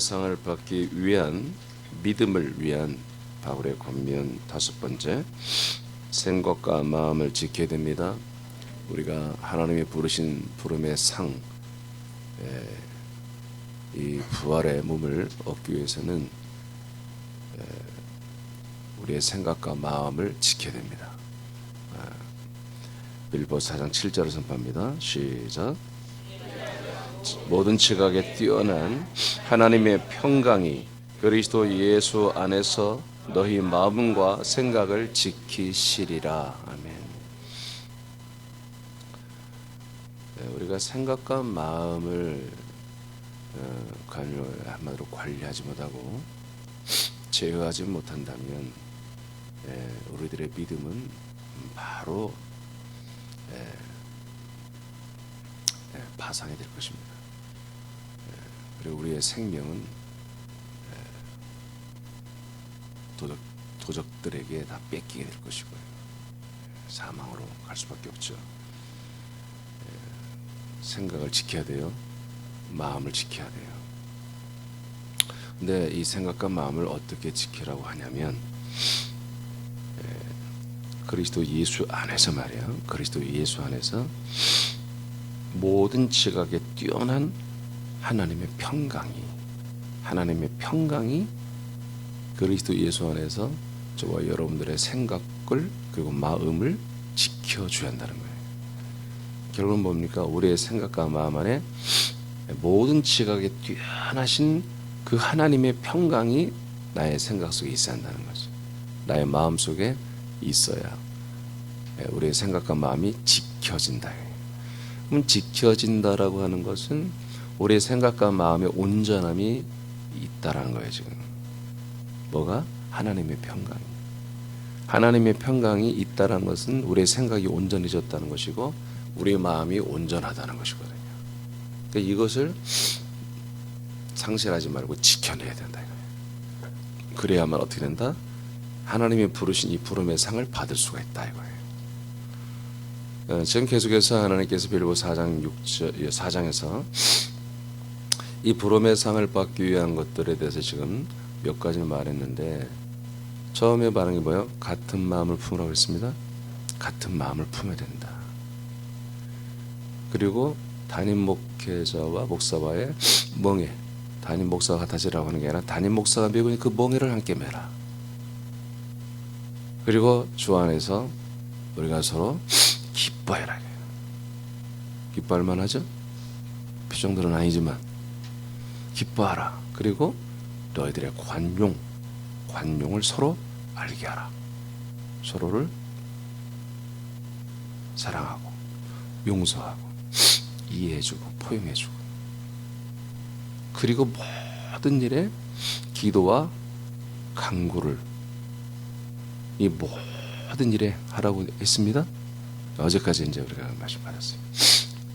상을 받기 위한 믿음을 위한 바울의 권면 다섯 번째, 생각과 마음을 지켜야 됩니다. 우리가 하나님이 부르신 부름의 상, 이 부활의 몸을 얻기 위해서는 우리의 생각과 마음을 지켜야 됩니다. 빌보서 4장 7절을 선포합니다. 시작. 모든 지각에 뛰어난 하나님의 평강이 그리스도 예수 안에서 너희 마음과 생각을 지키시리라. 아멘. 우리가 생각과 마음을 한마디로 관리하지 못하고 제어하지 못한다면 우리들의 믿음은 바로 파산이 될 것입니다. 그리고 우리의 생명은 도적들에게 다 뺏기게 될 것이고요. 사망으로 갈 수밖에 없죠. 생각을 지켜야 돼요. 마음을 지켜야 돼요. 근데 이 생각과 마음을 어떻게 지키라고 하냐면 그리스도 예수 안에서 말이에요. 그리스도 예수 안에서 모든 지각에 뛰어난 하나님의 평강이 그리스도 예수 안에서 저와 여러분들의 생각을 그리고 마음을 지켜줘야 한다는 거예요. 결국은 뭡니까? 우리의 생각과 마음 안에 모든 지각에 뛰어나신 그 하나님의 평강이 나의 생각 속에 있어야 한다는 거죠. 나의 마음 속에 있어야 우리의 생각과 마음이 지켜진다. 그럼 지켜진다라고 하는 것은 우리의 생각과 마음의 온전함이 있다라는 거예요. 지금 뭐가? 하나님의 평강이. 하나님의 평강이 있다라는 것은 우리의 생각이 온전해졌다는 것이고 우리의 마음이 온전하다는 것이거든요. 그러니까 이것을 상실하지 말고 지켜내야 된다. 그래야만 어떻게 된다? 하나님이 부르신 이 부름의 상을 받을 수가 있다 이거예요. 지금 계속해서 하나님께서 빌보서 4장에서 이 부름의 상을 받기 위한 것들에 대해서 지금 몇 가지를 말했는데, 처음에 말한 게 뭐예요? 같은 마음을 품으라고 했습니다. 같은 마음을 품어야 된다. 그리고 담임 목회자와 목사와의 멍에, 담임 목사가 같아지라고 하는 게 아니라 담임 목사가 메고 있는 그 멍에를 함께 매라. 그리고 주 안에서 우리가 서로 기뻐해라. 기뻐할 만하죠? 표정들은 아니지만 기뻐하라. 그리고 너희들의 관용을 서로 알게 하라. 서로를 사랑하고 용서하고 이해해주고 포용해주고, 그리고 모든 일에 기도와 간구를 이 모든 일에 하라고 했습니다. 어제까지 이제 우리가 말씀 받았어요.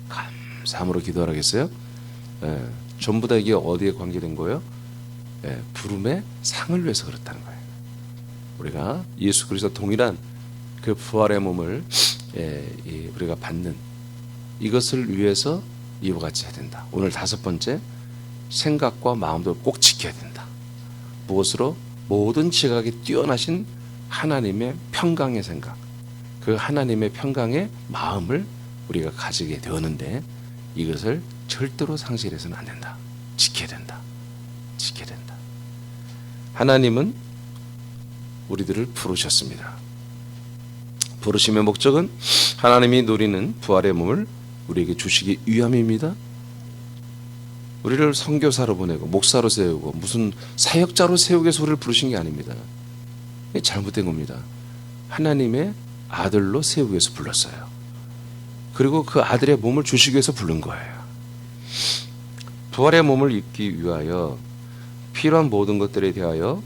감사함으로 기도하라고 했어요. 전부 다 이게 어디에 관계된 거예요? 부름의 상을 위해서 그렇다는 거예요. 우리가 예수 그리스도 동일한 그 부활의 몸을 우리가 받는 이것을 위해서 이와 같이 해야 된다. 오늘 다섯 번째, 생각과 마음도 꼭 지켜야 된다. 무엇으로? 모든 지각에 뛰어나신 하나님의 평강의 생각, 그 하나님의 평강의 마음을 우리가 가지게 되었는데 이것을 절대로 상실해서는 안 된다. 지켜야 된다. 지켜야 된다. 하나님은 우리들을 부르셨습니다. 부르심의 목적은 하나님이 누리는 부활의 몸을 우리에게 주시기 위함입니다. 우리를 선교사로 보내고 목사로 세우고 무슨 사역자로 세우기 위해서 우리를 부르신 게 아닙니다. 잘못된 겁니다. 하나님의 아들로 세우기 위해서 불렀어요. 그리고 그 아들의 몸을 주시기 위해서 부른 거예요. 부활의 몸을 입기 위하여 필요한 모든 것들에 대하여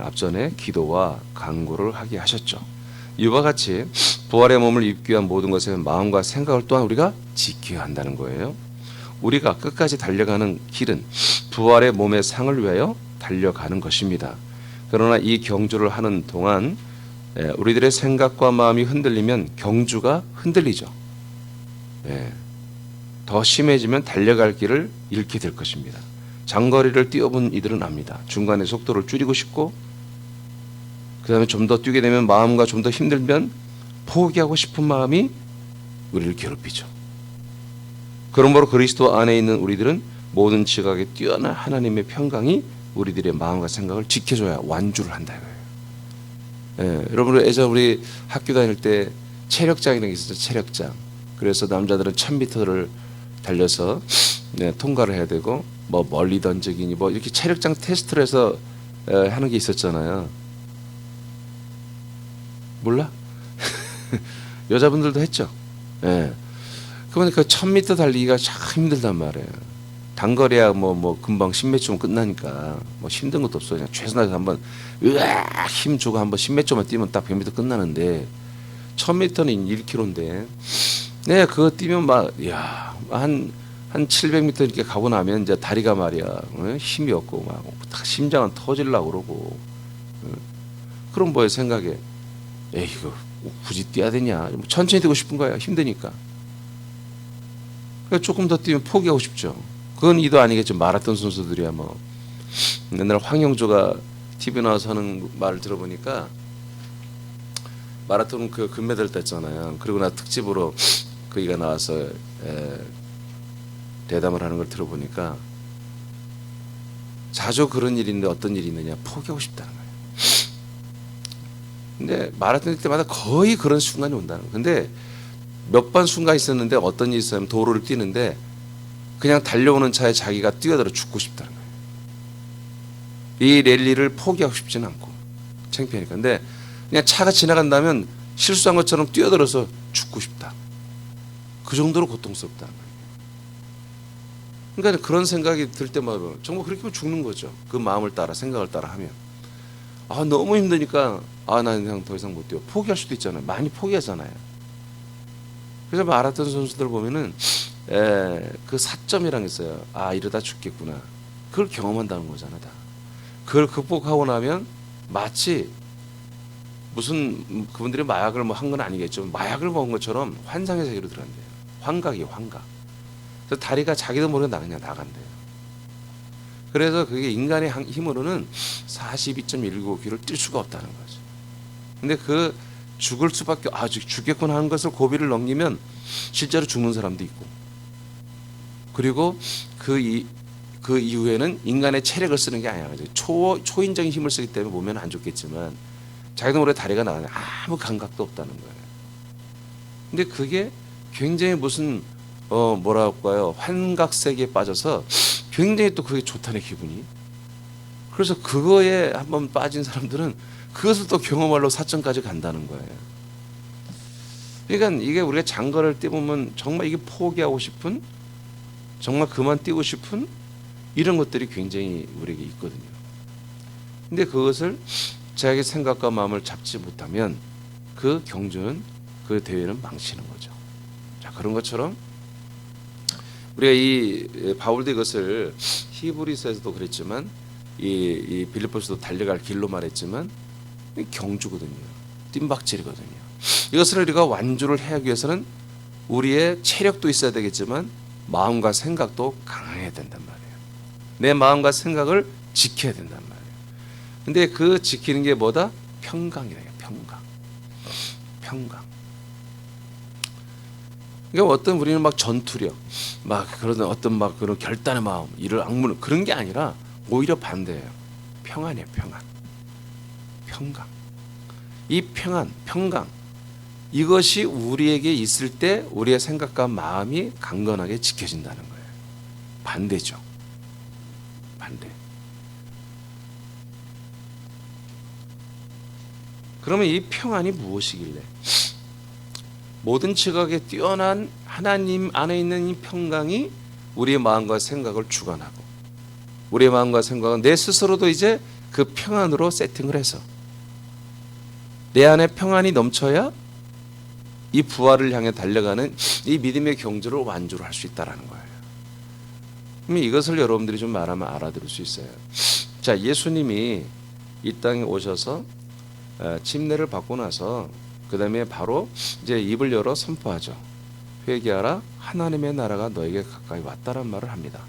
앞전에 기도와 간구를 하게 하셨죠. 이와 같이 부활의 몸을 입기 위한 모든 것의 마음과 생각을 또한 우리가 지켜야 한다는 거예요. 우리가 끝까지 달려가는 길은 부활의 몸의 상을 위하여 달려가는 것입니다. 그러나 이 경주를 하는 동안 우리들의 생각과 마음이 흔들리면 경주가 흔들리죠. 더 심해지면 달려갈 길을 잃게 될 것입니다. 장거리를 뛰어본 이들은 압니다. 중간에 속도를 줄이고 싶고 그 다음에 좀 더 뛰게 되면 마음과 좀 더 힘들면 포기하고 싶은 마음이 우리를 괴롭히죠. 그러므로 그리스도 안에 있는 우리들은 모든 지각에 뛰어난 하나님의 평강이 우리들의 마음과 생각을 지켜줘야 완주를 한다 이거예요. 예, 여러분 예전 우리 학교 다닐 때 체력장이라는 게 있었죠. 체력장. 그래서 남자들은 1000m를 달려서 통과를 해야 되고 뭐 멀리 던지기니 뭐 이렇게 체력장 테스트를 해서 하는 게 있었잖아요. 몰라? 여자분들도 했죠. 예. 그러면 그 1000m 달리기가 참 힘들단 말이에요. 단거리야 뭐 금방 10몇 초면 끝나니까 뭐 힘든 것도 없어요. 그냥 최선을 한번 으악 힘 주고 한번 10몇 초만 뛰면 딱 100m 끝나는데 1000m는 1km인데 네 그거 뛰면 막한 700m 이렇게 가고 나면 이제 다리가 말이야 힘이 없고 막 심장은 터질라고 그러고 그럼 뭐예요 생각에 에이 이거 굳이 뛰어야 되냐 천천히 뛰고 싶은 거야 힘드니까 그러니까 조금 더 뛰면 포기하고 싶죠. 그건 이도 아니겠죠. 마라톤 선수들이야 뭐 옛날 황영조가 TV 나와서 하는 말을 들어보니까 마라톤 그 금메달 땄잖아요. 그리고 나 특집으로 그이가 나와서 대담을 하는 걸 들어보니까 자주 그런 일이 있는데 어떤 일이 있느냐 포기하고 싶다는 거예요. 근데 마라톤 뛸 때마다 거의 그런 순간이 온다는 거예요. 근데 몇 번 순간 있었는데 어떤 일이 있으면 도로를 뛰는데 그냥 달려오는 차에 자기가 뛰어들어 죽고 싶다는 거예요. 이 랠리를 포기하고 싶지는 않고 창피하니까. 근데 그냥 차가 지나간다면 실수한 것처럼 뛰어들어서 죽고 싶다. 그 정도로 고통스럽다는 거예요. 그러니까 그런 생각이 들 때마다 정말 그렇게 하면 죽는 거죠. 그 마음을 따라 생각을 따라 하면 너무 힘드니까 나는 그냥 더 이상 못 뛰어 포기할 수도 있잖아요. 많이 포기하잖아요. 그래서 마라톤 선수들 보면은 그 사점이란 게 있어요. 이러다 죽겠구나. 그걸 경험한다는 거잖아. 다. 그걸 극복하고 나면 마치 무슨 그분들이 마약을 뭐 한 건 아니겠죠. 마약을 먹은 것처럼 환상의 세계로 들어간대요. 환각이에요. 환각. 그래서 다리가 자기도 모르게 그냥 나간대요. 그래서 그게 인간의 힘으로는 42.195km를 뛸 수가 없다는 거죠. 근데 그 죽을 수밖에 죽겠구나 하는 것을 고비를 넘기면 실제로 죽는 사람도 있고 그리고 그 이후에는 인간의 체력을 쓰는 게 아니라 초인적인 힘을 쓰기 때문에 몸에는 안 좋겠지만 자기도 모르게 다리가 나가는 아무 감각도 없다는 거예요. 근데 그게 굉장히 무슨 뭐랄까요 환각 세계에 빠져서 굉장히 또 그게 좋다는 기분이. 그래서 그거에 한번 빠진 사람들은 그것을 또 경험하려고 사점까지 간다는 거예요. 그러니까 이게 우리가 장거리를 뛰보면 정말 이게 포기하고 싶은 정말 그만 뛰고 싶은 이런 것들이 굉장히 우리에게 있거든요. 근데 그것을 자기 생각과 마음을 잡지 못하면 그 경주는 그 대회는 망치는 거죠. 자, 그런 것처럼 우리가 이 바울도 이것을 히브리서에서도 그랬지만 이 빌립보서도 달려갈 길로 말했지만 경주거든요. 뜀박질이거든요. 이것을 우리가 완주를 해야 하기 위해서는 우리의 체력도 있어야 되겠지만 마음과 생각도 강해야 된단 말이에요. 내 마음과 생각을 지켜야 된단 말이에요. 근데 그 지키는 게 뭐다? 평강이래요. 평강. 그러니까 어떤 우리는 막 전투력, 막 그런 어떤 막 그런 결단의 마음, 이를 악무는 그런 게 아니라 오히려 반대예요. 평안이에요. 평강. 이 평강 이것이 우리에게 있을 때 우리의 생각과 마음이 강건하게 지켜진다는 거예요. 반대죠. 반대. 그러면 이 평안이 무엇이길래? 모든 지각에 뛰어난 하나님 안에 있는 이 평강이 우리의 마음과 생각을 주관하고 우리의 마음과 생각은 내 스스로도 이제 그 평안으로 세팅을 해서 내 안에 평안이 넘쳐야 이 부활을 향해 달려가는 이 믿음의 경주를 완주를 할 수 있다는 거예요. 그럼 이것을 여러분들이 좀 말하면 알아들을 수 있어요. 자, 예수님이 이 땅에 오셔서 침례를 받고 나서 그 다음에 바로 이제 입을 열어 선포하죠. 회개하라 하나님의 나라가 너에게 가까이 왔다란 말을 합니다.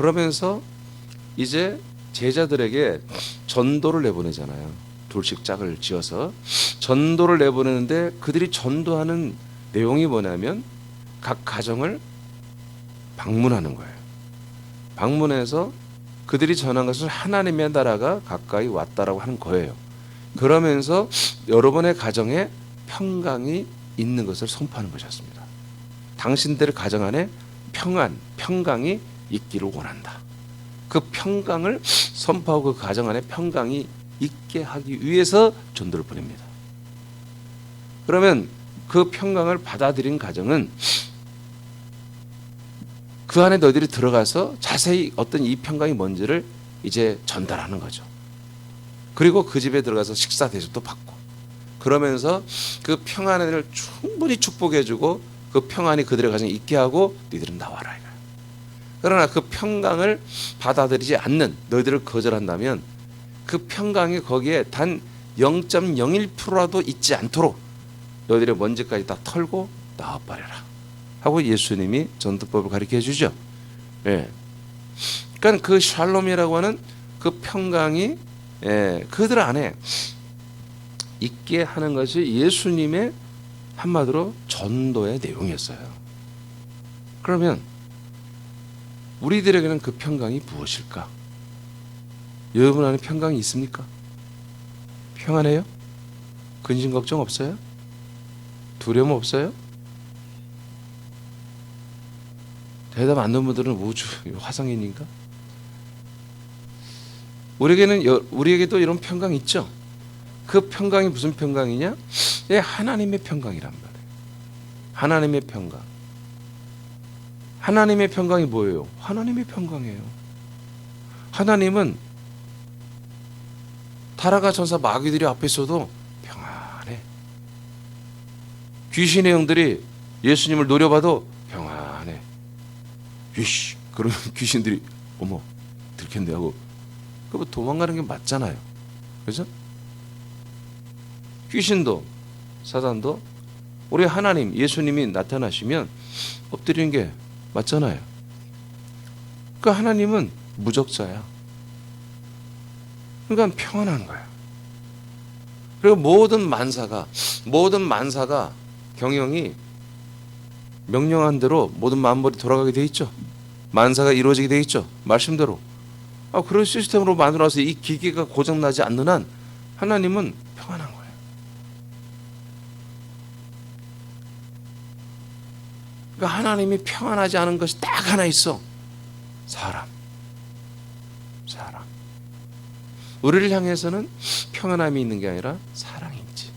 그러면서 이제 제자들에게 전도를 내보내잖아요. 둘씩 짝을 지어서 전도를 내보내는데 그들이 전도하는 내용이 뭐냐면 각 가정을 방문하는 거예요. 방문해서 그들이 전한 것을 하나님의 나라가 가까이 왔다라고 하는 거예요. 그러면서 여러분의 가정에 평강이 있는 것을 선포하는 것이었습니다. 당신들의 가정 안에 평안, 평강이 있기를 원한다. 그 평강을 선포하고 그 가정 안에 평강이 있게 하기 위해서 전도를 보냅니다. 그러면 그 평강을 받아들인 가정은 그 안에 너희들이 들어가서 자세히 어떤 이 평강이 뭔지를 이제 전달하는 거죠. 그리고 그 집에 들어가서 식사 대접도 받고 그러면서 그 평안을 충분히 축복해주고 그 평안이 그들의 가정에 있게 하고 너희들은 나와라. 그러나 그 평강을 받아들이지 않는 너희들을 거절한다면 그 평강이 거기에 단 0.01%라도 있지 않도록 너희들의 먼지까지 다 털고 나와버려라 하고 예수님이 전도법을 가르쳐 주죠. 예. 그러니까 그 샬롬이라고 하는 그 평강이 그들 안에 있게 하는 것이 예수님의 한마디로 전도의 내용이었어요. 그러면 우리들에게는 그 평강이 무엇일까? 여러분 안에 평강이 있습니까? 평안해요? 근심 걱정 없어요? 두려움 없어요? 대답 안 되는 분들은 우주 화성인인가? 우리에게도 이런 평강이 있죠. 그 평강이 무슨 평강이냐? 하나님의 평강이란 말이에요. 하나님의 평강. 하나님의 평강이 뭐예요? 하나님의 평강이에요. 하나님은 타락한 천사 마귀들이 앞에 있어도 평안해. 귀신의 영들이 예수님을 노려봐도 평안해. 이씨, 그러면 귀신들이 어머 들켰네 하고 그거 도망가는 게 맞잖아요. 그죠? 귀신도 사단도 우리 하나님 예수님이 나타나시면 엎드리는 게 맞잖아요. 그 하나님은 무적자야. 그러니까 평안한 거야. 그리고 모든 만사가 경영이 명령한 대로 모든 만물이 돌아가게 돼 있죠. 만사가 이루어지게 돼 있죠. 말씀대로. 그런 시스템으로 만들어서 이 기계가 고장나지 않는 한 하나님은 평안한 거예요. 그러니까 하나님이 평안하지 않은 것이 딱 하나 있어. 사람. 우리를 향해서는 평안함이 있는 게 아니라 사랑이 있지.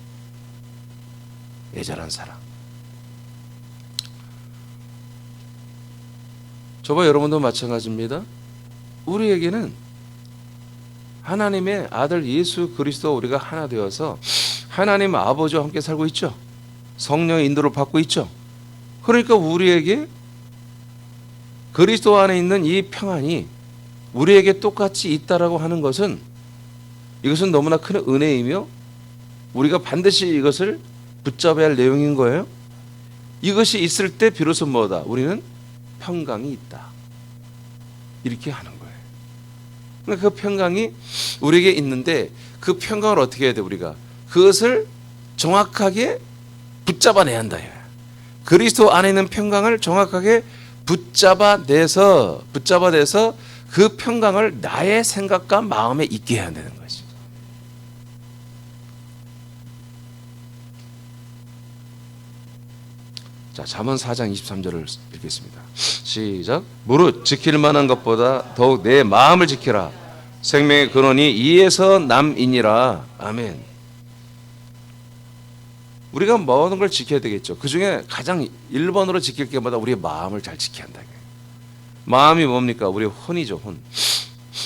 애절한 사랑. 저와 여러분도 마찬가지입니다. 우리에게는 하나님의 아들 예수 그리스도 우리가 하나 되어서 하나님 아버지와 함께 살고 있죠. 성령의 인도를 받고 있죠. 그러니까 우리에게 그리스도 안에 있는 이 평안이 우리에게 똑같이 있다라고 하는 것은 이것은 너무나 큰 은혜이며 우리가 반드시 이것을 붙잡아야 할 내용인 거예요. 이것이 있을 때 비로소 뭐다? 우리는 평강이 있다. 이렇게 하는 거예요. 그러니까 그 평강이 우리에게 있는데 그 평강을 어떻게 해야 돼? 우리가 그것을 정확하게 붙잡아내야 한다. 그리스도 안에 있는 평강을 정확하게 붙잡아내서 그 평강을 나의 생각과 마음에 있게 해야 되는 것이. 자, 잠언 4장 23절을 읽겠습니다. 시작. 무릇 지킬 만한 것보다 더욱 내 마음을 지키라. 생명의 근원이 이에서 남이니라. 아멘. 우리가 모든 걸 지켜야 되겠죠. 그 중에 가장 1번으로 지킬 게 뭐다? 우리의 마음을 잘 지켜야 한다. 마음이 뭡니까? 우리의 혼이죠. 혼.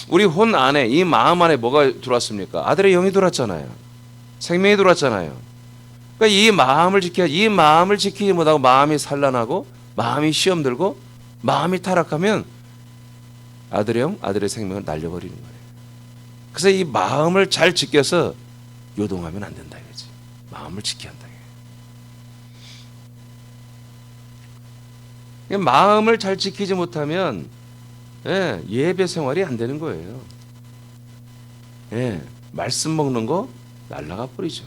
우리 혼 안에, 이 마음 안에 뭐가 들어왔습니까? 아들의 영이 들어왔잖아요. 생명이 들어왔잖아요. 그러니까 이 마음을 지켜야, 이 마음을 지키지 못하고 마음이 산란하고 마음이 시험 들고 마음이 타락하면 아들의 영, 아들의 생명을 날려버리는 거예요. 그래서 이 마음을 잘 지켜서 요동하면 안 된다 이거지. 마음을 지켜야 한다. 마음을 잘 지키지 못하면 예, 예배 생활이 안 되는 거예요. 예, 말씀 먹는 거 날라가 버리죠.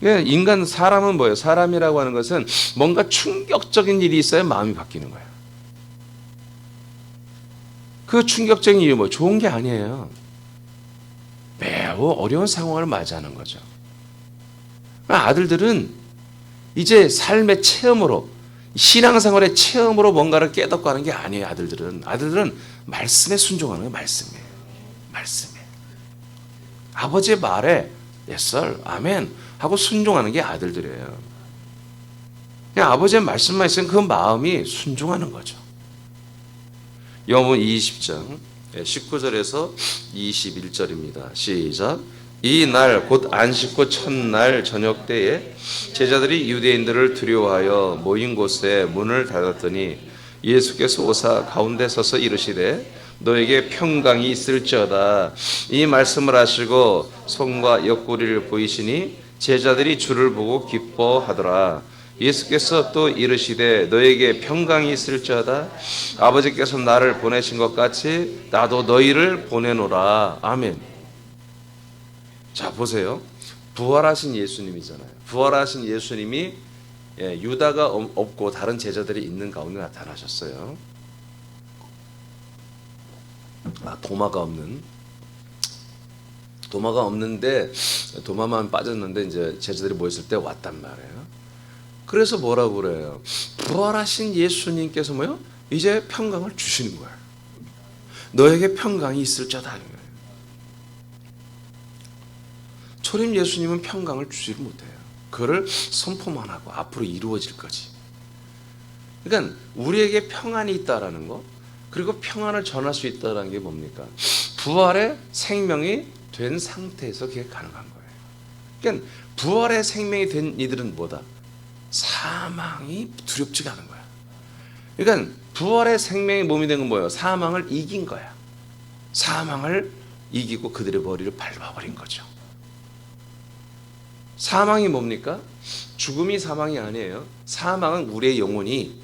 예, 인간 사람은 뭐예요? 사람이라고 하는 것은 뭔가 충격적인 일이 있어야 마음이 바뀌는 거예요. 그 충격적인 일이 뭐 좋은 게 아니에요. 매우 어려운 상황을 맞이하는 거죠. 아들들은 이제 삶의 체험으로, 신앙생활의 체험으로 뭔가를 깨닫고 하는 게 아니에요. 아들들은 말씀에 순종하는 거예요. 말씀에 아버지의 말에 yes sir, 아멘 하고 순종하는 게 아들들이에요. 그냥 아버지의 말씀만 있으면 그 마음이 순종하는 거죠. 요한복음 20장 19절에서 21절입니다. 시작. 이 날 곧 안식 후 첫날 저녁 때에 제자들이 유대인들을 두려워하여 모인 곳에 문을 닫았더니 예수께서 오사 가운데 서서 이르시되 너에게 평강이 있을지어다. 이 말씀을 하시고 손과 옆구리를 보이시니 제자들이 주를 보고 기뻐하더라. 예수께서 또 이르시되 너에게 평강이 있을지어다. 아버지께서 나를 보내신 것 같이 나도 너희를 보내노라. 아멘. 자, 보세요. 부활하신 예수님이잖아요. 부활하신 예수님이 유다가 없고 다른 제자들이 있는 가운데 나타나셨어요. 도마가 없는데 도마만 빠졌는데 이제 제자들이 모였을 때 왔단 말이에요. 그래서 뭐라고 그래요? 부활하신 예수님께서 뭐요? 이제 평강을 주시는 거예요. 너에게 평강이 있을지어다. 초림 예수님은 평강을 주지를 못해요. 그를 선포만 하고 앞으로 이루어질 거지. 그러니까 우리에게 평안이 있다라는 거, 그리고 평안을 전할 수 있다는 게 뭡니까? 부활의 생명이 된 상태에서 그게 가능한 거예요. 그러니까 부활의 생명이 된 이들은 뭐다? 사망이 두렵지가 않은 거야. 그러니까 부활의 생명의 몸이 된 건 뭐예요? 사망을 이긴 거야. 사망을 이기고 그들의 머리를 밟아버린 거죠. 사망이 뭡니까? 죽음이 사망이 아니에요. 사망은 우리의 영혼이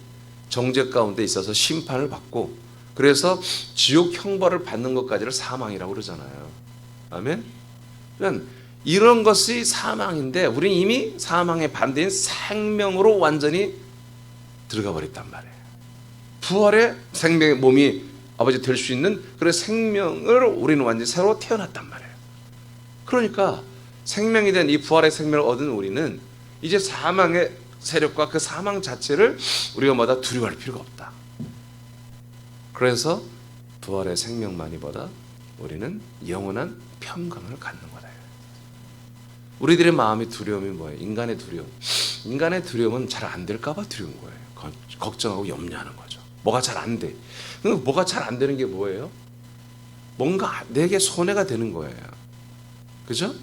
정죄 가운데 있어서 심판을 받고, 그래서 지옥 형벌을 받는 것까지를 사망이라고 그러잖아요. 아멘? 그러니까 이런 것이 사망인데 우리는 이미 사망의 반대인 생명으로 완전히 들어가 버렸단 말이에요. 부활의 생명의 몸이 아버지 될 수 있는 그런 생명을 우리는 완전히 새로 태어났단 말이에요. 그러니까 생명이 된 이 부활의 생명을 얻은 우리는 이제 사망의 세력과 그 사망 자체를 우리가 뭐다 두려워할 필요가 없다. 그래서 부활의 생명만이보다 우리는 영원한 평강을 갖는 거다. 우리들의 마음의 두려움이 뭐예요? 인간의 두려움. 인간의 두려움은 잘 안 될까 봐 두려운 거예요. 걱정하고 염려하는 거죠. 뭐가 잘 안 돼. 뭐가 잘 안 되는 게 뭐예요? 뭔가 내게 손해가 되는 거예요. 그죠?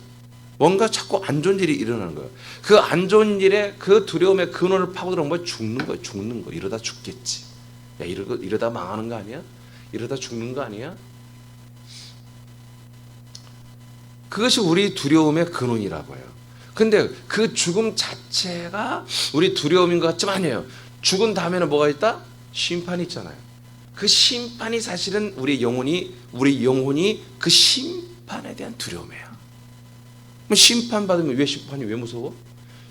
뭔가 자꾸 안 좋은 일이 일어나는 거예요. 그 안 좋은 일에 그 두려움의 근원을 파고들면 뭐 죽는 거. 이러다 죽겠지. 야, 이러다 망하는 거 아니야? 이러다 죽는 거 아니야? 그것이 우리 두려움의 근원이라고 해요. 근데 그 죽음 자체가 우리 두려움인 것 같지만 아니에요. 죽은 다음에는 뭐가 있다? 심판이 있잖아요. 그 심판이 사실은 우리 영혼이 그 심판에 대한 두려움이에요. 심판받으면 심판이 왜 무서워?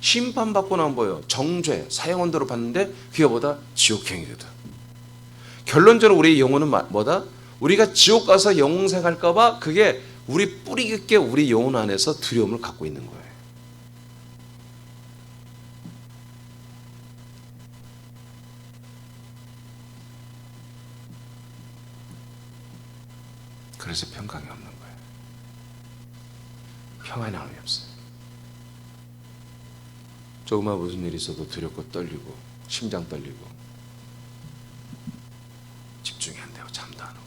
심판받고 나면 뭐예요? 정죄, 사형언도로 받는데 그게 뭐다? 지옥행이거든. 결론적으로 우리 영혼은 뭐다? 우리가 지옥 가서 영생 할까 봐 그게 우리 뿌리 깊게 우리 영혼 안에서 두려움을 갖고 있는 거예요. 그래서 평강이 없는 거예요. 평안이 없어요. 조그만 무슨 일이 있어도 두렵고 떨리고 심장 떨리고 집중이 안 되고 잠도 안 오고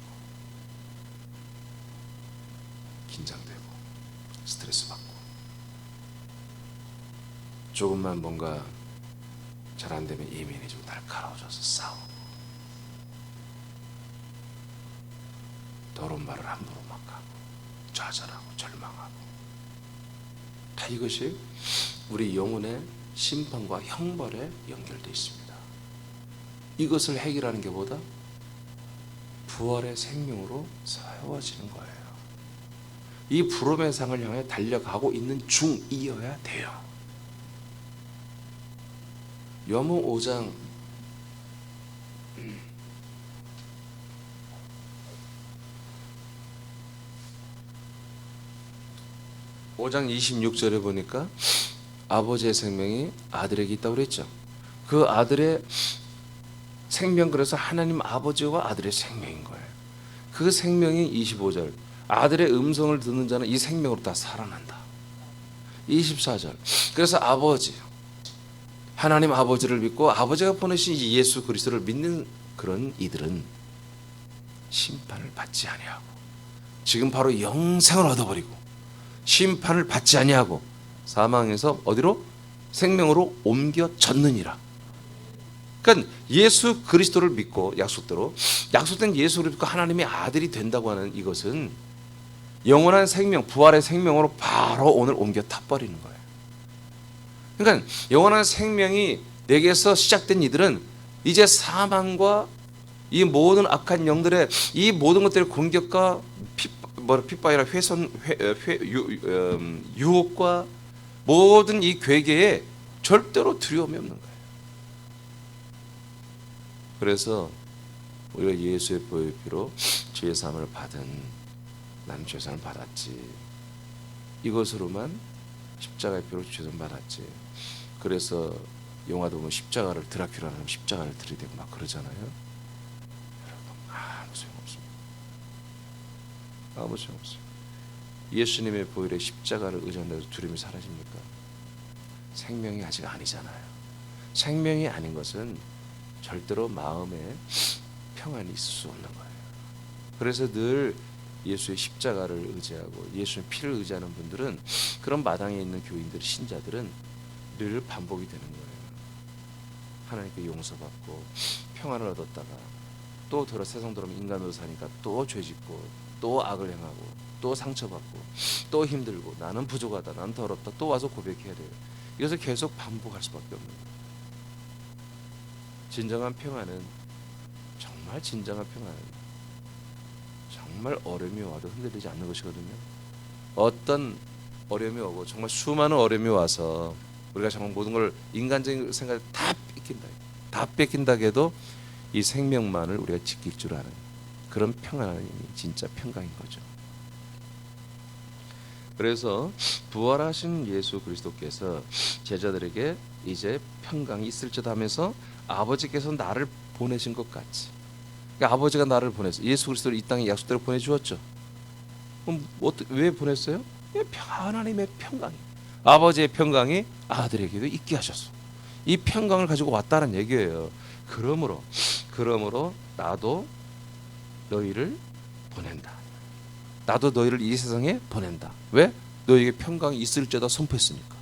긴장되고 스트레스 받고 조금만 뭔가 잘 안 되면 예민해지고 날카로워져서 싸우고 더러운 말을 함부로 막 하고 좌절하고 절망하고 다 이것이 우리 영혼의 심판과 형벌에 연결되어 있습니다. 이것을 해결하는 게 뭐다? 부활의 생명으로 세워지는 거예요. 이 부름의 상을 향해 달려가고 있는 중이어야 돼요. 요한복음 5장 26절에 보니까 아버지의 생명이 아들에게 있다고 그랬죠. 그 아들의 생명, 그래서 하나님 아버지와 아들의 생명인 거예요. 그 생명이 25절, 아들의 음성을 듣는 자는 이 생명으로 다 살아난다. 24절, 그래서 아버지, 하나님 아버지를 믿고 아버지가 보내신 예수 그리스도를 믿는 그런 이들은 심판을 받지 아니하고 지금 바로 영생을 얻어버리고 심판을 받지 아니하고 사망에서 어디로? 생명으로 옮겨졌느니라. 그러니까 예수 그리스도를 믿고 약속된 예수를 믿고 하나님의 아들이 된다고 하는 이것은 영원한 생명, 부활의 생명으로 바로 오늘 옮겨 타버리는 거예요. 그러니까 영원한 생명이 내게서 시작된 이들은 이제 사망과 이 모든 악한 영들의 이 모든 것들의 공격과 핍박이라 유혹과 모든 이 괴계에 절대로 두려움이 없는 거예요. 그래서 우리가 예수의 보혈 피로 죄 사함을 받은, 나는 죄 사함을 받았지, 이것으로만 십자가의 피로 죄 사함을 받았지. 그래서 영화도 보면 십자가를, 드라큘라는 십자가를 들이대고 막 그러잖아요. 여러분, 아무 소용없습니다. 아무 소용없어요. 예수님의 보혈에 십자가를 의존해서 두려움이 사라집니까? 생명이 아직 아니잖아요. 생명이 아닌 것은 절대로 마음에 평안이 있을 수 없는 거예요. 그래서 늘 예수의 십자가를 의지하고 예수의 피를 의지하는 분들은, 그런 마당에 있는 교인들, 신자들은 늘 반복이 되는 거예요. 하나님께 용서받고 평안을 얻었다가 또 세상 들어오면 인간으로 사니까 또 죄짓고 또 악을 행하고 또 상처받고 또 힘들고 나는 부족하다, 나는 더럽다, 또 와서 고백해야 돼요. 이것을 계속 반복할 수밖에 없는 거예요. 진정한 평안은, 정말 진정한 평안은 정말 어려움이 와도 흔들리지 않는 것이거든요. 어떤 어려움이 오고 정말 수많은 어려움이 와서 우리가 정말 모든 걸, 인간적인 생각을 다 뺏긴다 해도 이 생명만을 우리가 지킬 줄 아는 그런 평안이 진짜 평강인 거죠. 그래서 부활하신 예수 그리스도께서 제자들에게 이제 평강이 있을지도 하면서 아버지께서 나를 보내신 것 같이, 그러니까 아버지가 나를 보내서 예수 그리스도를 이 땅에 약속대로 보내주었죠. 그럼 왜 보냈어요? 하나님의 평강이, 아버지의 평강이 아들에게도 있게 하셨어. 이 평강을 가지고 왔다는 얘기예요. 그러므로 나도 너희를 보낸다. 나도 너희를 이 세상에 보낸다. 왜? 너희에게 평강이 있을지어다 선포했으니까.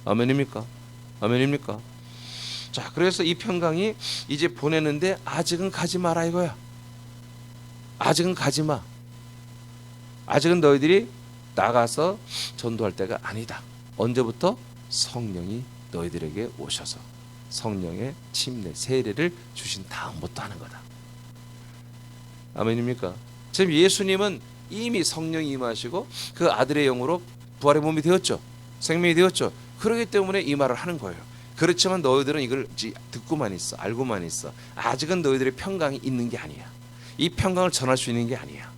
아멘입니까? 아멘입니까? 자, 그래서 이 평강이 이제 보내는데 아직은 가지 마라 이거야. 아직은 가지 마. 아직은 너희들이 나가서 전도할 때가 아니다. 언제부터? 성령이 너희들에게 오셔서 성령의 침례, 세례를 주신 다음부터 하는 거다. 아멘입니까? 지금 예수님은 이미 성령이 임하시고 그 아들의 영으로 부활의 몸이 되었죠. 생명이 되었죠. 그렇기 때문에 이 말을 하는 거예요. 그렇지만 너희들은 이걸 듣고만 있어, 알고만 있어. 아직은 너희들의 평강이 있는 게 아니야. 이 평강을 전할 수 있는 게 아니야.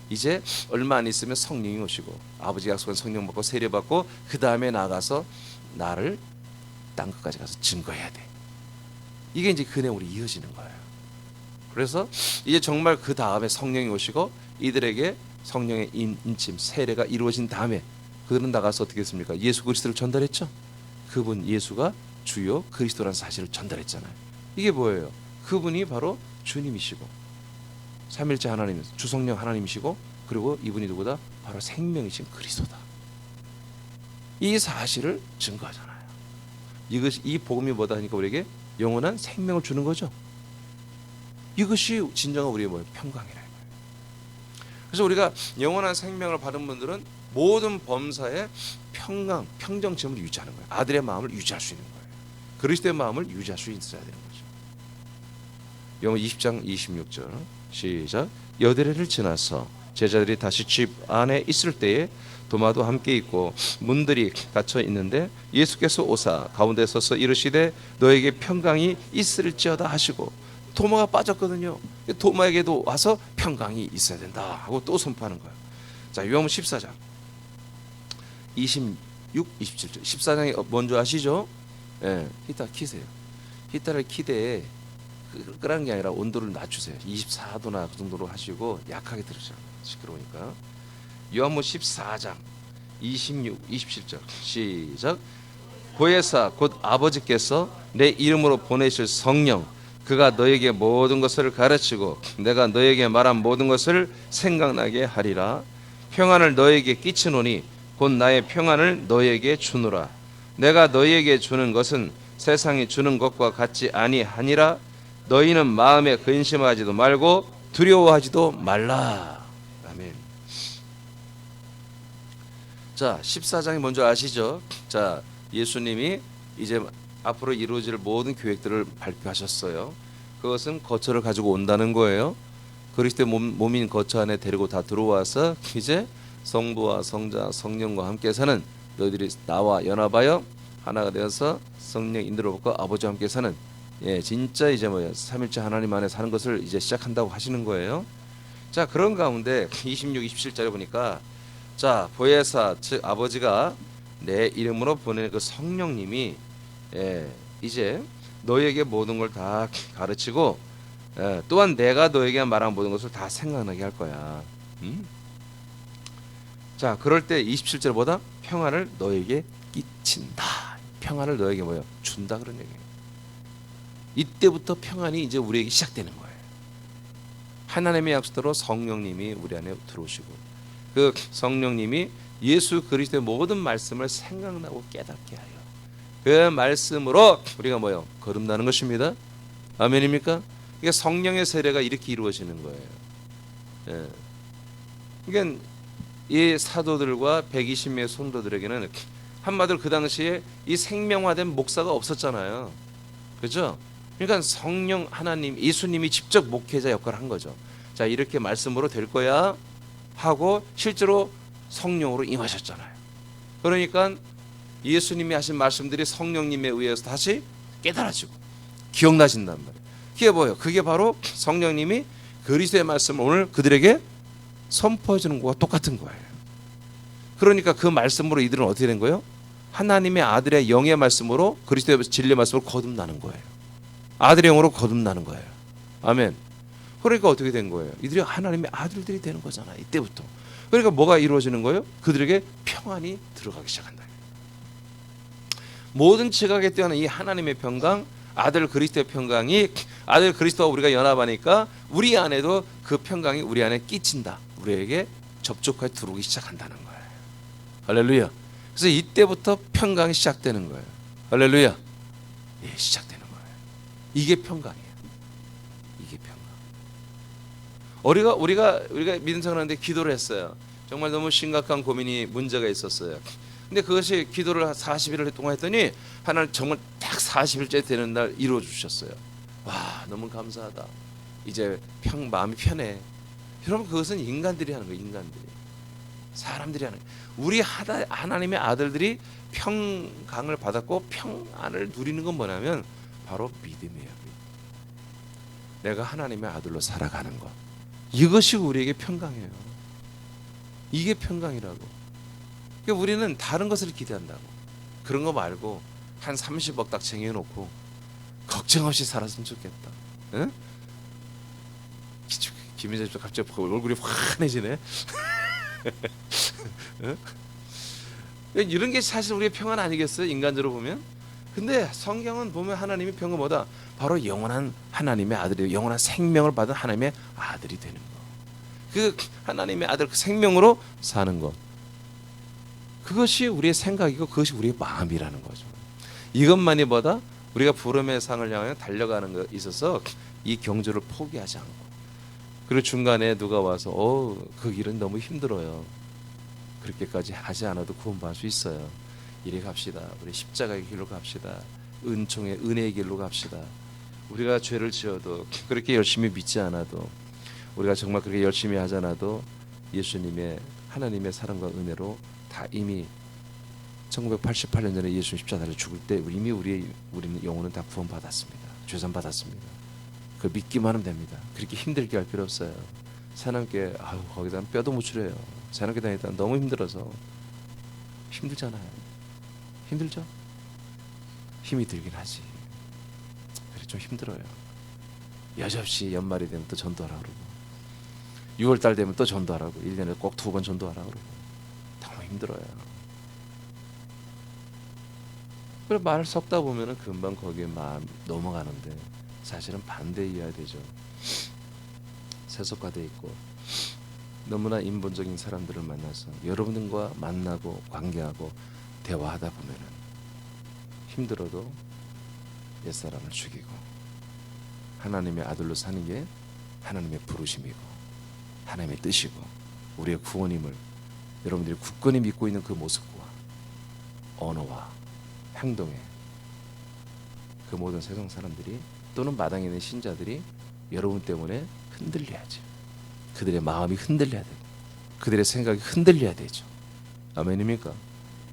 이제 얼마 안 있으면 성령이 오시고 아버지 약속한 성령 받고 세례 받고 그 다음에 나가서 나를 땅끝까지 가서 증거해야 돼. 이게 이제 그 내용으로 이어지는 거예요. 그래서 이제 정말 그 다음에 성령이 오시고 이들에게 성령의 인침, 세례가 이루어진 다음에 그들은 나가서 어떻게 했습니까? 예수 그리스도를 전달했죠. 그분 예수가 주요 그리스도라는 사실을 전달했잖아요. 이게 뭐예요? 그분이 바로 주님이시고 삼일째 하나님, 주성령 하나님이시고, 그리고 이분이 누구다? 바로 생명이신 그리스도다. 이 사실을 증거하잖아요. 이 복음이 뭐다 하니까 우리에게 영원한 생명을 주는 거죠. 이것이 진정한 우리의 뭐예요? 평강이라는 거예요. 그래서 우리가 영원한 생명을 받은 분들은 모든 범사에 평강, 평정심을 유지하는 거예요. 아들의 마음을 유지할 수 있는 거예요. 그리스도의 마음을 유지할 수 있어야 되는 거죠. 요한 20장 26절 시작. 여드레를 지나서 제자들이 다시 집 안에 있을 때에 도마도 함께 있고 문들이 닫혀 있는데 예수께서 오사 가운데 서서 이르시되 너에게 평강이 있을지어다 하시고, 도마가 빠졌거든요. 도마에게도 와서 평강이 있어야 된다 하고 또 선포하는 거예요. 자, 요한 14장 26, 27절. 14장이 뭔지 아시죠? 예, 히터 키세요. 히터를 키되 끄라는 게 아니라 온도를 낮추세요. 24도나 그 정도로 하시고 약하게 들으셔요. 시끄러우니까. 요한복음 14장 26, 27절 시작. 보혜사 곧 아버지께서 내 이름으로 보내실 성령 그가 너에게 모든 것을 가르치고 내가 너에게 말한 모든 것을 생각나게 하리라. 평안을 너에게 끼치노니 곧 나의 평안을 너에게 주노라. 내가 너에게 주는 것은 세상이 주는 것과 같지 아니하니라. 너희는 마음에 근심하지도 말고 두려워하지도 말라. 아멘. 자, 14장이 먼저 아시죠? 자, 예수님이 이제 앞으로 이루어질 모든 계획들을 발표하셨어요. 그것은 거처를 가지고 온다는 거예요. 그리스도의 몸인 거처 안에 데리고 다 들어와서 이제 성부와 성자 성령과 함께 사는, 너희들이 나와 연합하여 하나가 되어서 성령 인도를 받고 아버지와 함께 사는, 진짜 이제 삼일째 하나님 안에 사는 것을 이제 시작한다고 하시는 거예요. 자, 그런 가운데 26, 27절에 보니까, 자, 보혜사 즉 아버지가 내 이름으로 보내는 그 성령님이 이제 너에게 모든 걸 다 가르치고 또한 내가 너에게 말한 모든 것을 다 생각나게 할 거야. 자, 그럴 때 27절보다 평안을 너에게 끼친다. 평안을 너에게 준다 그런 얘기예요. 이때부터 평안이 이제 우리에게 시작되는 거예요. 하나님의 약속대로 성령님이 우리 안에 들어오시고, 그 성령님이 예수 그리스도의 모든 말씀을 생각나고 깨닫게 하여 그 말씀으로 우리가 거듭나는 것입니다. 아멘입니까? 이게 성령의 세례가 이렇게 이루어지는 거예요. 그러니까 이 사도들과 120명의 성도들에게는 한마디로 그 당시에 이 생명화된 목사가 없었잖아요. 그렇죠? 그러니까 성령 하나님 예수님이 직접 목회자 역할을 한 거죠. 자, 이렇게 말씀으로 될 거야 하고 실제로 성령으로 임하셨잖아요. 그러니까 예수님이 하신 말씀들이 성령님에 의해서 다시 깨달아지고 기억나진단 말이에요. 그게 뭐예요? 그게 바로 성령님이 그리스도의 말씀을 오늘 그들에게 선포해 주는 것과 똑같은 거예요. 그러니까 그 말씀으로 이들은 어떻게 된 거예요? 하나님의 아들의 영의 말씀으로, 그리스도의 진리의 말씀으로 거듭나는 거예요. 아들의 영으로 거듭나는 거예요. 아멘. 그러니까 어떻게 된 거예요? 이들이 하나님의 아들들이 되는 거잖아, 이때부터. 그러니까 뭐가 이루어지는 거예요? 그들에게 평안이 들어가기 시작한다. 모든 지각에 뛰어난 이 하나님의 평강, 아들 그리스도의 평강이, 아들 그리스도와 우리가 연합하니까 우리 안에도 그 평강이 우리 안에 끼친다. 우리에게 접촉하여 들어오기 시작한다는 거예요. 할렐루야. 그래서 이때부터 평강이 시작되는 거예요. 할렐루야. 시작되는 거예요. 이게 평강이에요. 이게 평강. 우리가 믿음 생활하는데 기도를 했어요. 정말 너무 심각한 고민이 문제가 있었어요. 근데 그것이 기도를 40일을 동안 했더니 하나님 정말 딱 40일째 되는 날 이루어 주셨어요. 와, 너무 감사하다. 이제 마음이 편해. 여러분, 그것은 인간들이 하는 거예요. 인간들이. 사람들이 하는 거예요. 우리 하나님의 아들들이 평강을 받았고 평안을 누리는 건 뭐냐면 바로 믿음이에요. 내가 하나님의 아들로 살아가는 것. 이것이 우리에게 평강이에요. 이게 평강이라고. 그러니까 우리는 다른 것을 기대한다고. 그런 거 말고 한 30억 딱 쟁여놓고 걱정 없이 살았으면 좋겠다. 응? 김희재 씨 갑자기 얼굴이 환해지네. 응? 이런 게 사실 우리의 평안 아니겠어요? 인간적으로 보면. 근데 성경은 보면 하나님이 평안은 뭐다? 바로 영원한 하나님의 아들이에요. 영원한 생명을 받은 하나님의 아들이 되는 거. 그 하나님의 아들 그 생명으로 사는 것. 그것이 우리의 생각이고 그것이 우리의 마음이라는 거죠. 이것만이 뭐다? 우리가 부름의 상을 향해 달려가는 것 있어서 이 경주를 포기하지 않고, 그리고 중간에 누가 와서 그 길은 너무 힘들어요. 그렇게까지 하지 않아도 구원받을 수 있어요. 이리 갑시다. 우리 십자가의 길로 갑시다. 은총의 은혜의 길로 갑시다. 우리가 죄를 지어도 그렇게 열심히 믿지 않아도 우리가 정말 그렇게 열심히 하지 않아도 예수님의 하나님의 사랑과 은혜로 다 이미 1988년 전에 예수님 십자가를 죽을 때 이미 우리는 영혼은 다 구원받았습니다. 죄산 받았습니다. 그걸 믿기만 하면 됩니다. 그렇게 힘들게 할 필요 없어요. 사람께 거기다 뼈도 못 추려요. 사람께 다니다 너무 힘들어서 힘들잖아요. 힘들죠? 힘이 들긴 하지. 그래 좀 힘들어요. 여지없이 연말이 되면 또 전도하라 그러고 6월달 되면 또 전도하라고 1년에 꼭 2번 전도하라 그러고 너무 힘들어요. 그래 말을 섞다 보면은 금방 거기에 마음 넘어가는데 사실은 반대해야 되죠. 세속화돼 있고 너무나 인본적인 사람들을 만나서 여러분들과 만나고 관계하고 대화하다 보면은 힘들어도 옛사람을 죽이고 하나님의 아들로 사는 게 하나님의 부르심이고 하나님의 뜻이고 우리의 구원임을 여러분들이 굳건히 믿고 있는 그 모습과 언어와 행동에 그 모든 세상 사람들이 또는 마당에 있는 신자들이 여러분 때문에 흔들려야죠. 그들의 마음이 흔들려야 되고 그들의 생각이 흔들려야 되죠. 아멘입니까?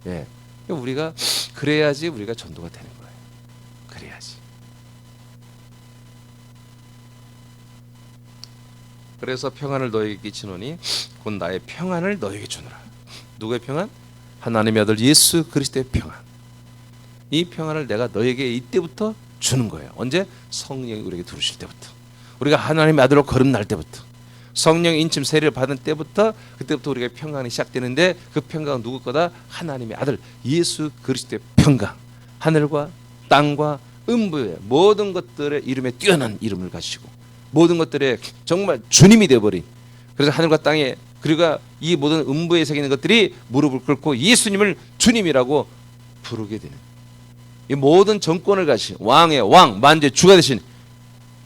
예. 우리가 그래야지 우리가 전도가 되는 거예요. 그래야지. 그래서 평안을 너에게 끼치노니 곧 나의 평안을 너에게 주노라. 누구의 평안? 하나님의 아들 예수 그리스도의 평안. 이 평안을 내가 너에게 이때부터 주는 거예요. 언제? 성령이 우리에게 들어오실 때부터. 우리가 하나님의 아들로 거듭날 때부터. 성령 인침 세례를 받은 때부터 그때부터 우리가 평강이 시작되는데 그 평강은 누구 거다? 하나님의 아들 예수 그리스도의 평강. 하늘과 땅과 음부의 모든 것들의 이름에 뛰어난 이름을 가지고 모든 것들의 정말 주님이 되어버린 그래서 하늘과 땅에 그리고 이 모든 음부에 새기는 것들이 무릎을 꿇고 예수님을 주님이라고 부르게 되는 이 모든 정권을 가신 왕의 왕 만주의 주가 되신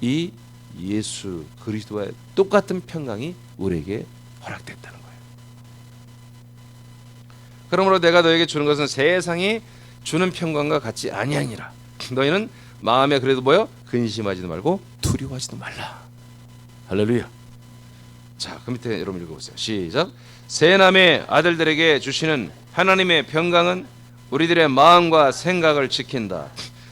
이 예수 그리스도와의 똑같은 평강이 우리에게 허락됐다는 거예요. 그러므로 내가 너에게 주는 것은 세상이 주는 평강과 같지 아니하니라. 너희는 마음에 그래도 뭐요? 근심하지도 말고 두려워하지도 말라. 할렐루야. 자, 그 밑에 여러분 읽어보세요. 시작. 세 남의 아들들에게 주시는 하나님의 평강은 우리들의 마음과 생각을 지킨다.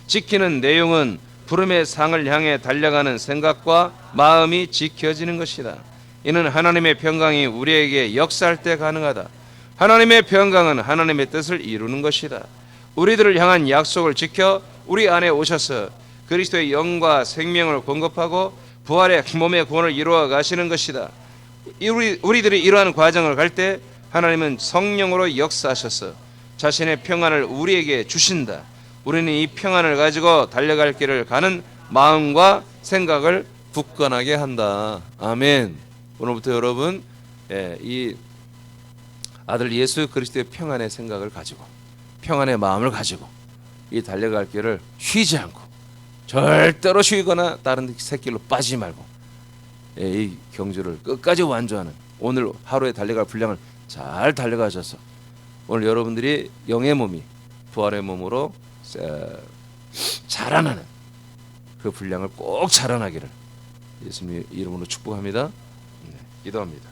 지키는 내용은 부름의 상을 향해 달려가는 생각과 마음이 지켜지는 것이다. 이는 하나님의 평강이 우리에게 역사할 때 가능하다. 하나님의 평강은 하나님의 뜻을 이루는 것이다. 우리들을 향한 약속을 지켜 우리 안에 오셔서 그리스도의 영과 생명을 공급하고 부활의 몸의 구원을 이루어 가시는 것이다. 우리들이 이러한 과정을 갈 때 하나님은 성령으로 역사하셔서 자신의 평안을 우리에게 주신다. 우리는 이 평안을 가지고 달려갈 길을 가는 마음과 생각을 굳건하게 한다. 아멘. 오늘부터 여러분 이 아들 예수 그리스도의 평안의 생각을 가지고 평안의 마음을 가지고 이 달려갈 길을 쉬지 않고 절대로 쉬거나 다른 새길로 빠지지 말고 이 경주를 끝까지 완주하는 오늘 하루에 달려갈 분량을 잘 달려가셔서 오늘 여러분들이 영의 몸이 부활의 몸으로 자라나는 그 분량을 꼭 자라나기를 예수님의 이름으로 축복합니다. 기도합니다.